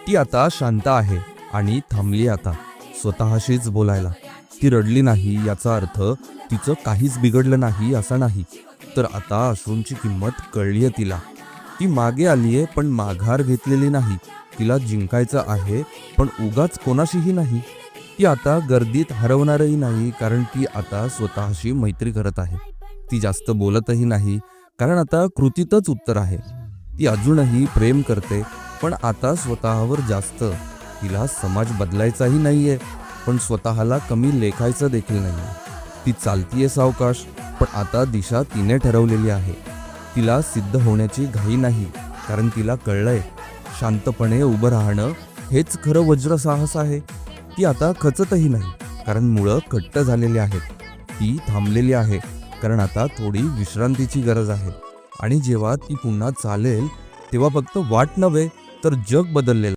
ती आता शांत आहे आणि थांबली आता स्वतःशीच बोलायला. ती रडली नाही याचा अर्थ तिचं काहीच बिघडलं नाही असा नाही, तर आता अश्रूंची किंमत कळलीये तिला. ती मागे आलीये पण माघार घेतलेली नाही. तिला जिंकायचं आहे पण उगाच कोणाशीही नाही. ती आता गर्दीत हरवणारही नाही, कारण ती आता स्वतःशी मैत्री करत आहे. ती जास्त बोलतही नाही, कारण आता कृतीतच उत्तर आहे. ती अजूनही प्रेम करते, पण आता स्वतःवर जास्त. तिला समाज बदलायचाही नाहीये, पण स्वतःला कमी लेखायचं देखील नाहीये. ती चालतीये सावकाश, पण आता दिशा तिने ठरवलेली आहे. तिला सिद्ध होण्याची घाई नाही, कारण तिला कळलंय शांतपणे उभं राहणं हेच खरं वज्र साहस आहे. ती आता खचतही नाही, कारण मुळं घट्ट झालेली आहेत. ती थांबलेली आहे, कारण आता थोडी विश्रांतीची गरज आहे. आणि जेव्हा ती पुन्हा चालेल, तेव्हा फक्त वाट नव्हे तर जग बदललेलं